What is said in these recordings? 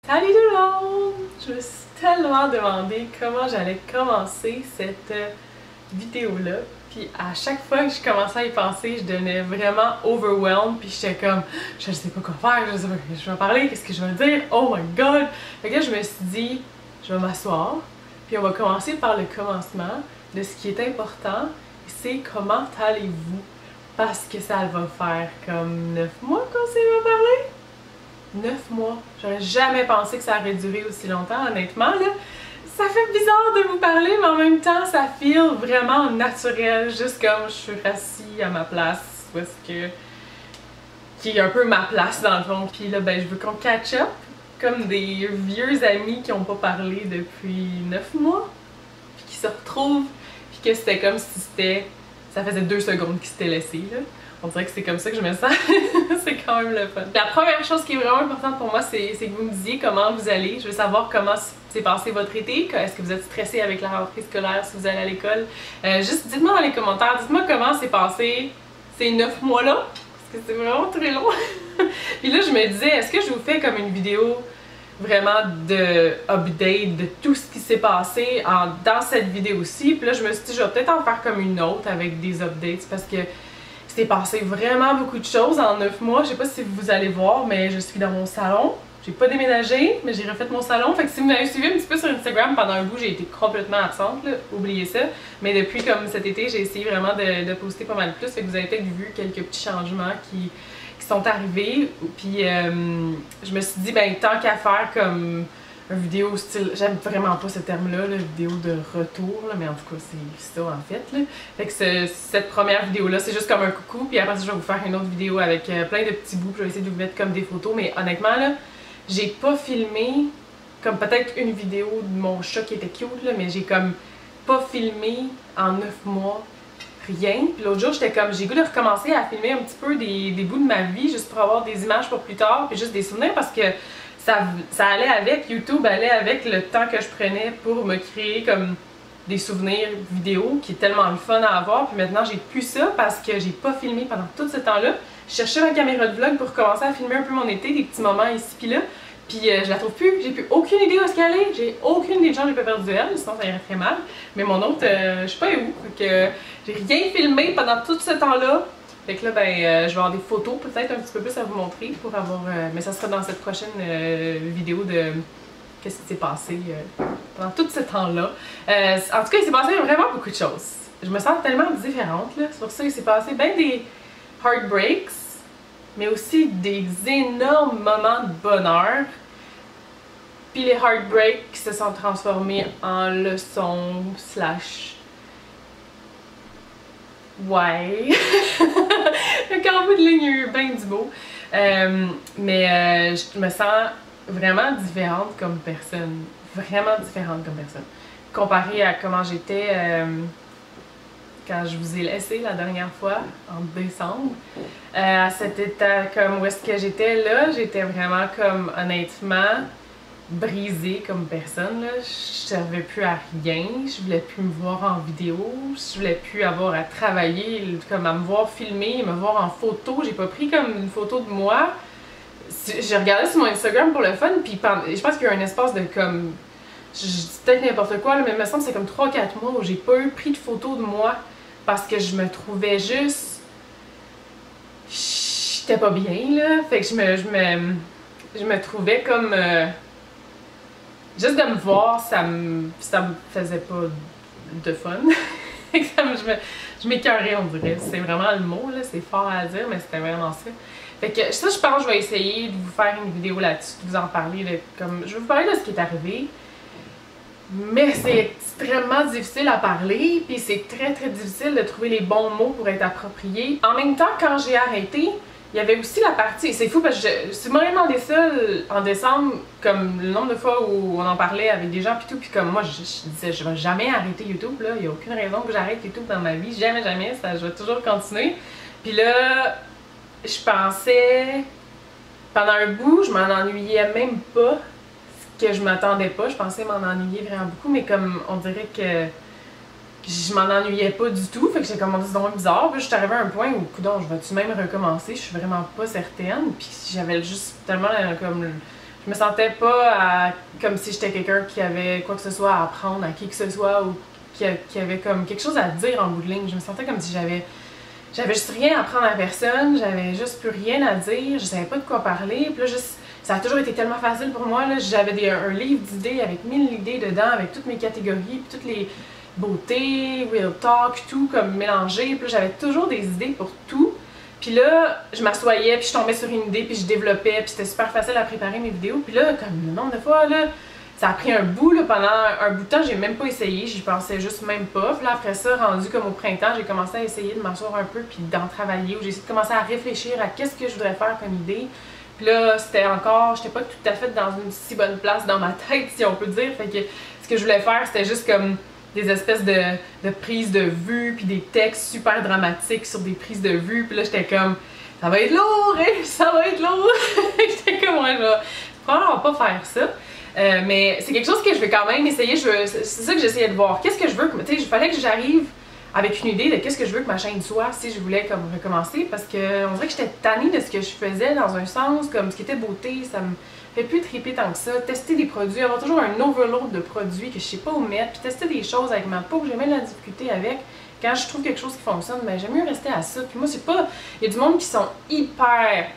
Salut tout le monde! Je me suis tellement demandé comment j'allais commencer cette vidéo-là. Puis à chaque fois que je commençais à y penser, je devenais vraiment overwhelmed. Puis j'étais comme, je sais pas quoi faire, je sais pas quoi je vais parler, qu'est-ce que je vais dire, oh my god! Fait que là, je me suis dit, je vais m'asseoir. Puis on va commencer par le commencement de ce qui est important. C'est comment allez-vous? Parce que ça va faire comme 9 mois qu'on s'est pas parlé. 9 mois. J'aurais jamais pensé que ça aurait duré aussi longtemps, honnêtement, là. Ça fait bizarre de vous parler, mais en même temps, ça feel vraiment naturel, juste comme je suis assis à ma place, où est-ce que... qui est un peu ma place, dans le fond. Puis là, ben, je veux qu'on catch up, comme des vieux amis qui n'ont pas parlé depuis 9 mois, puis qui se retrouvent, puis que c'était comme si c'était... ça faisait 2 secondes qu'ils s'étaient laissés, là. On dirait que c'est comme ça que je me sens. C'est quand même le fun. La première chose qui est vraiment importante pour moi, c'est que vous me disiez comment vous allez. Je veux savoir comment s'est passé votre été. Est-ce que vous êtes stressé avec la rentrée scolaire si vous allez à l'école? Juste dites-moi dans les commentaires, dites-moi comment s'est passé ces 9 mois-là. Parce que c'est vraiment très long. Puis là, je me disais, est-ce que je vous fais comme une vidéo vraiment de update de tout ce qui s'est passé dans cette vidéo-ci? Puis là, je me suis dit, je vais peut-être en faire comme une autre avec des updates parce que il s'est passé vraiment beaucoup de choses en 9 mois. Je sais pas si vous allez voir, mais je suis dans mon salon. J'ai pas déménagé, mais j'ai refait mon salon. Fait que si vous m'avez suivi un petit peu sur Instagram, pendant un bout, j'ai été complètement absente, là. Oubliez ça. Mais depuis comme cet été, j'ai essayé vraiment de poster pas mal plus. Fait que vous avez peut-être vu quelques petits changements qui sont arrivés. Puis je me suis dit, ben tant qu'à faire comme une vidéo style, j'aime vraiment pas ce terme-là, la vidéo de retour, là, mais en tout cas c'est ça en fait. Là. Fait que cette première vidéo-là, c'est juste comme un coucou, puis après ça je vais vous faire une autre vidéo avec plein de petits bouts, puis je vais essayer de vous mettre comme des photos, mais honnêtement là, j'ai pas filmé comme peut-être une vidéo de mon chat qui était cute, là, mais j'ai comme pas filmé en 9 mois rien. Puis l'autre jour j'étais comme, j'ai goût de recommencer à filmer un petit peu des bouts de ma vie, juste pour avoir des images pour plus tard, puis juste des souvenirs parce que ça allait avec, YouTube allait avec le temps que je prenais pour me créer comme des souvenirs vidéo qui est tellement le fun à avoir. Puis maintenant j'ai plus ça parce que j'ai pas filmé pendant tout ce temps-là. Je cherchais ma caméra de vlog pour commencer à filmer un peu mon été, des petits moments ici pis là. Puis je la trouve plus, j'ai plus aucune idée où est-ce qu'elle est. J'ai aucune idée de gens, j'ai pas perdu elle, sinon ça irait très mal. Mais mon autre, je sais pas où. Fait que j'ai rien filmé pendant tout ce temps-là. Fait que là, ben, je vais avoir des photos peut-être un petit peu plus à vous montrer pour avoir... mais ça sera dans cette prochaine vidéo de qu'est-ce qui s'est passé pendant tout ce temps-là. En tout cas, il s'est passé vraiment beaucoup de choses. Je me sens tellement différente, là. C'est pour ça qu'il s'est passé bien des heartbreaks, mais aussi des énormes moments de bonheur. Puis les heartbreaks se sont transformés en leçons / ouais. En bout de ligne, il y a eu bien du beau. Mais je me sens vraiment différente comme personne. Vraiment différente comme personne. Comparée à comment j'étais quand je vous ai laissé la dernière fois, en décembre. À cet état comme où est-ce que j'étais là, j'étais vraiment comme honnêtement brisée comme personne, là. Je servais plus à rien, je voulais plus me voir en vidéo, je voulais plus avoir à travailler, comme à me voir filmer, me voir en photo. J'ai pas pris comme une photo de moi. J'ai regardé sur mon Instagram pour le fun, puis je pense qu'il y a un espace de comme... je dis peut-être n'importe quoi, là, mais il me semble que c'est comme 3-4 mois où j'ai pas eu pris de photo de moi parce que je me trouvais juste... j'étais pas bien, là. Fait que je me trouvais comme... juste de me voir, ça me faisait pas de fun. Je m'écœurais, on dirait. C'est vraiment le mot, là, c'est fort à dire, mais c'était vraiment ça. Fait que ça, je pense que je vais essayer de vous faire une vidéo là-dessus, de vous en parler. Je vais vous parler de ce qui est arrivé. Mais c'est extrêmement difficile à parler, puis c'est très difficile de trouver les bons mots pour être approprié. En même temps, quand j'ai arrêté, il y avait aussi la partie, c'est fou parce que c'est moi demandé ça en décembre, comme le nombre de fois où on en parlait avec des gens pis tout, puis comme moi je disais je vais jamais arrêter YouTube, là, il n'y a aucune raison que j'arrête YouTube dans ma vie, jamais, ça, je vais toujours continuer. Puis là, je pensais, pendant un bout, je m'en ennuyais même pas, ce que je m'attendais pas, je pensais m'en ennuyer vraiment beaucoup, mais comme on dirait que je m'en ennuyais pas du tout, fait que j'ai commencé c'est donc bizarre. Puis je suis arrivée à un point où, coudonc, je vais-tu même recommencer? Je suis vraiment pas certaine. Puis j'avais juste tellement comme... je Je me sentais pas comme si j'étais quelqu'un qui avait quoi que ce soit à apprendre à qui que ce soit ou qui avait comme quelque chose à dire en bout de ligne. Je me sentais comme si j'avais juste rien à apprendre à personne, j'avais juste plus rien à dire, je savais pas de quoi parler. Puis là, ça a toujours été tellement facile pour moi. J'avais un livre d'idées avec 1000 idées dedans, avec toutes mes catégories, puis toutes les beautés, real talk, tout comme mélangé. Puis là, j'avais toujours des idées pour tout. Puis là, je m'assoyais, puis je tombais sur une idée, puis je développais, puis c'était super facile à préparer mes vidéos. Puis là, comme le nombre de fois, là, ça a pris un bout, là, pendant un bout de temps, j'ai même pas essayé, j'y pensais juste même pas. Puis là, après ça, rendu comme au printemps, j'ai commencé à essayer de m'asseoir un peu, puis d'en travailler, où j'ai essayé de commencer à réfléchir à qu'est-ce que je voudrais faire comme idée. Puis là, j'étais pas tout à fait dans une si bonne place dans ma tête, si on peut dire. Fait que ce que je voulais faire, c'était juste comme des espèces de prises de vue, puis des textes super dramatiques sur des prises de vue. Puis là, j'étais comme, ça va être lourd, hein? Ça va être lourd! J'étais comme, ouais, je vais probablement pas faire ça. Mais c'est quelque chose que je vais quand même essayer. C'est ça que j'essayais de voir. Qu'est-ce que je veux? Tu sais, il fallait que j'arrive avec une idée de qu'est-ce que je veux que ma chaîne soit si je voulais comme recommencer. Parce que on dirait que j'étais tannée de ce que je faisais dans un sens, comme ce qui était beauté, ça me fait plus triper tant que ça. Tester des produits, avoir toujours un overload de produits que je sais pas où mettre, puis tester des choses avec ma peau que j'ai même de la difficulté avec. Quand je trouve quelque chose qui fonctionne, ben j'aime mieux rester à ça. Puis moi, c'est pas... Il y a du monde qui sont hyper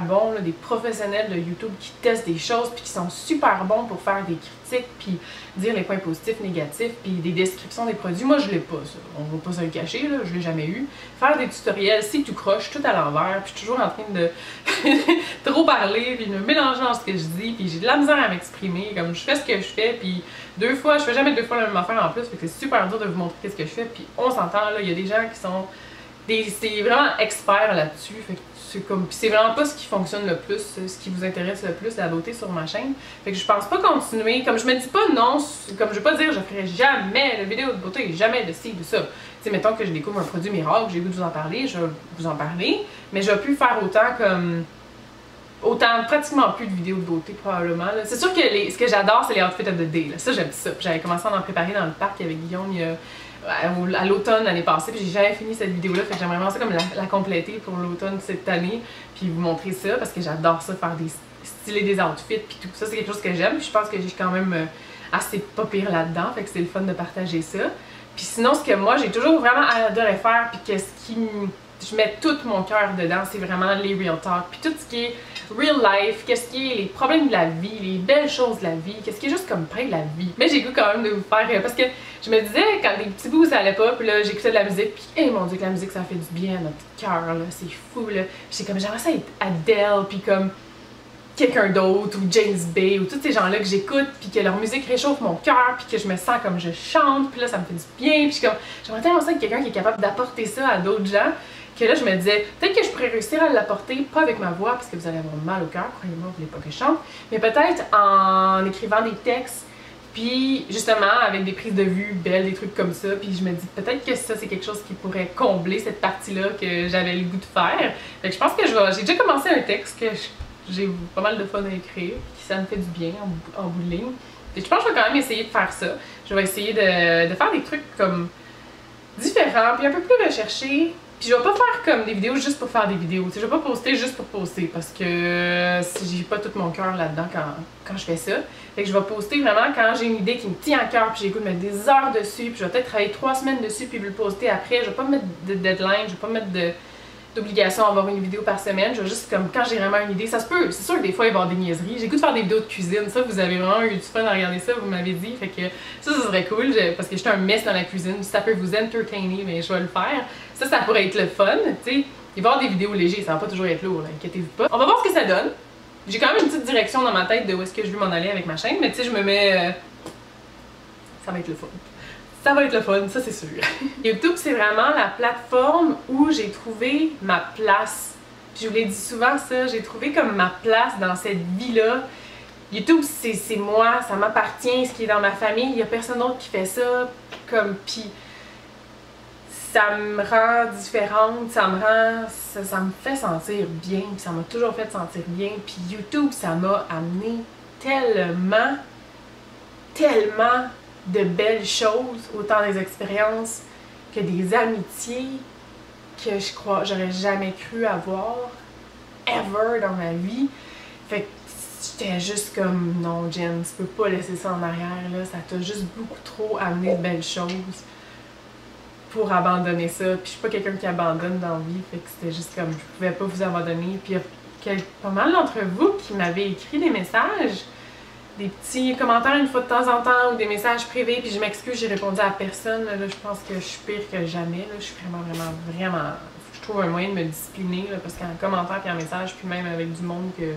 bons, là, des professionnels de YouTube qui testent des choses, puis qui sont super bons pour faire des critiques, puis dire les points positifs, négatifs, puis des descriptions des produits. Moi, je l'ai pas, ça. On va pas se le cacher, là, je l'ai jamais eu. Faire des tutoriels, c'est tout croche, tout à l'envers, puis je suis toujours en train de trop parler, puis de me mélanger dans ce que je dis, puis j'ai de la misère à m'exprimer, comme je fais ce que je fais, puis je fais jamais deux fois la même affaire en plus, fait que c'est super dur de vous montrer ce que je fais, puis on s'entend, là, il y a des gens qui sont c'est vraiment experts là-dessus, fait que c'est vraiment pas ce qui fonctionne le plus, ce qui vous intéresse le plus, la beauté sur ma chaîne. Fait que je pense pas continuer, comme je me dis pas non, comme je veux pas dire je ferai jamais de vidéo de beauté, jamais de ci, de ça. Tu sais, mettons que je découvre un produit miracle, j'ai le goût de vous en parler, je vais vous en parler, mais je vais plus faire pratiquement plus de vidéos de beauté probablement. C'est sûr que ce que j'adore, c'est les outfits of the day. Là. Ça, j'aime ça. J'avais commencé à en préparer dans le parc avec Guillaume à l'automne l'année passée, puis j'ai jamais fini cette vidéo-là, fait que j'aimerais vraiment ça comme la compléter pour l'automne cette année, puis vous montrer ça, parce que j'adore ça, faire styler des outfits, puis tout ça, c'est quelque chose que j'aime, puis je pense que j'ai quand même assez pas pire là-dedans, fait que c'est le fun de partager ça. Puis sinon, ce que moi, j'ai toujours vraiment adoré faire, puis je mets tout mon cœur dedans, c'est vraiment les real talk, puis tout ce qui est real life, qu'est-ce qui est les problèmes de la vie, les belles choses de la vie, qu'est-ce qui est juste comme près de la vie. Mais j'ai goût quand même de vous faire, parce que je me disais, quand des petits bouts ça allait pas, puis là j'écoutais de la musique, puis hey, mon dieu que la musique ça fait du bien à notre cœur, là, c'est fou, là. Puis j'étais comme, j'aimerais ça être Adele, puis comme quelqu'un d'autre, ou James Bay, ou tous ces gens-là que j'écoute, puis que leur musique réchauffe mon cœur, puis que je me sens comme je chante, puis là ça me fait du bien, puis je suis comme, j'aimerais tellement ça être quelqu'un qui est capable d'apporter ça à d'autres gens, que là je me disais, peut-être que je pourrais réussir à l'apporter, pas avec ma voix, parce que vous allez avoir mal au cœur, croyez-moi, vous voulez pas que je chante, mais peut-être en écrivant des textes, puis justement avec des prises de vue belles, des trucs comme ça, puis je me dis peut-être que ça c'est quelque chose qui pourrait combler cette partie-là que j'avais le goût de faire. Fait que je pense que j'ai déjà commencé un texte que j'ai pas mal de fun à écrire, puis ça me fait du bien en bout de ligne. Et je pense que je vais quand même essayer de faire ça. Je vais essayer de faire des trucs comme différents, puis un peu plus recherchés. Puis je vais pas faire comme des vidéos juste pour faire des vidéos. T'sais, je vais pas poster juste pour poster parce que j'ai pas tout mon cœur là-dedans quand je fais ça. Fait que je vais poster vraiment quand j'ai une idée qui me tient à cœur, puis j'ai le goût de mettre des heures dessus, puis je vais peut-être travailler 3 semaines dessus, puis le poster après. Je vais pas me mettre de deadline, je vais pas me mettre d'obligation à avoir une vidéo par semaine. Je vais juste comme quand j'ai vraiment une idée, ça se peut. C'est sûr que des fois il va y avoir des niaiseries. J'ai le goût de faire des vidéos de cuisine. Ça, vous avez vraiment eu du fun à regarder ça, vous m'avez dit. Fait que ça serait cool parce que j'étais un mess dans la cuisine. Si ça peut vous entertainer, mais je vais le faire. Ça pourrait être le fun, tu sais. Il va y avoir des vidéos légères, ça va pas toujours être lourd, inquiétez-vous pas. On va voir ce que ça donne. J'ai quand même une petite direction dans ma tête de où est-ce que je veux m'en aller avec ma chaîne, mais tu sais, je me mets... Ça va être le fun. Ça va être le fun, ça c'est sûr. YouTube, c'est vraiment la plateforme où j'ai trouvé ma place. Puis je vous l'ai dit souvent ça, j'ai trouvé comme ma place dans cette vie-là. YouTube, c'est moi, ça m'appartient, ce qui est dans ma famille, il n'y a personne d'autre qui fait ça. Puis ça me rend différente, ça me fait sentir bien, puis ça m'a toujours fait sentir bien. Puis YouTube, ça m'a amené tellement de belles choses, autant des expériences que des amitiés que j'aurais jamais cru avoir, ever dans ma vie. Fait que j'étais juste comme, non Jen, tu peux pas laisser ça en arrière, là, ça t'a juste beaucoup trop amené de belles choses pour abandonner ça. Puis je suis pas quelqu'un qui abandonne dans la vie, fait que c'était juste comme, je pouvais pas vous abandonner. Puis il y a pas mal d'entre vous qui m'avaient écrit des messages, des petits commentaires une fois de temps en temps ou des messages privés, puis je m'excuse, j'ai répondu à personne. Là, je pense que je suis pire que jamais. Là, je suis vraiment... Je trouve un moyen de me discipliner, là, parce qu'en commentaire puis en message, puis même avec du monde que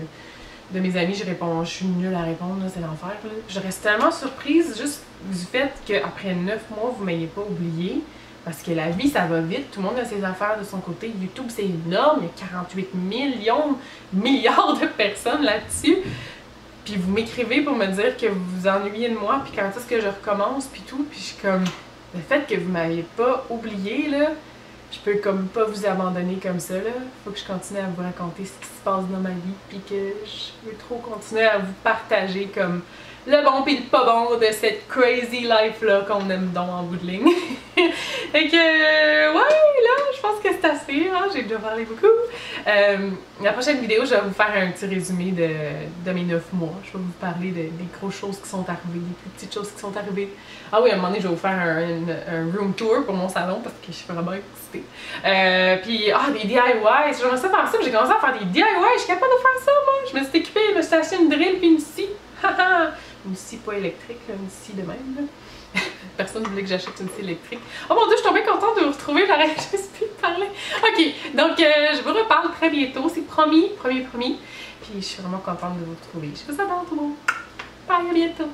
de mes amis, je suis nulle à répondre, c'est l'enfer. Je reste tellement surprise juste du fait qu'après 9 mois, vous m'ayez pas oublié. Parce que la vie, ça va vite, tout le monde a ses affaires de son côté. YouTube, c'est énorme, il y a 48 milliards de personnes là-dessus. Puis vous m'écrivez pour me dire que vous vous ennuyez de moi, puis quand est-ce que je recommence, puis tout. Puis je suis comme, le fait que vous m'aviez pas oublié, là, je peux comme pas vous abandonner comme ça, là. Faut que je continue à vous raconter ce qui se passe dans ma vie, puis que je veux trop continuer à vous partager comme le bon pis le pas bon de cette crazy life-là qu'on aime donc en bout de ligne. Fait que, ouais, là, je pense que c'est assez, hein? J'ai déjà parlé beaucoup. La prochaine vidéo, je vais vous faire un petit résumé de mes 9 mois. Je vais vous parler des grosses choses qui sont arrivées, des plus petites choses qui sont arrivées. Ah oui, à un moment donné, je vais vous faire un room tour pour mon salon parce que je suis vraiment excitée. Puis, des DIY, j'aimerais ça faire ça, mais j'ai commencé à faire des DIY, je suis capable de faire ça, moi. Je me suis équipée, je me suis acheté une drill puis une scie. Une scie pas électrique, là, une scie de même, là. Personne ne voulait que j'achète une scie électrique. Oh mon dieu, je suis tombée contente de vous retrouver, j'arrête juste plus de parler. Ok, donc je vous reparle très bientôt, c'est promis. Puis je suis vraiment contente de vous retrouver. Je vous adore tout le monde. Bye, à bientôt.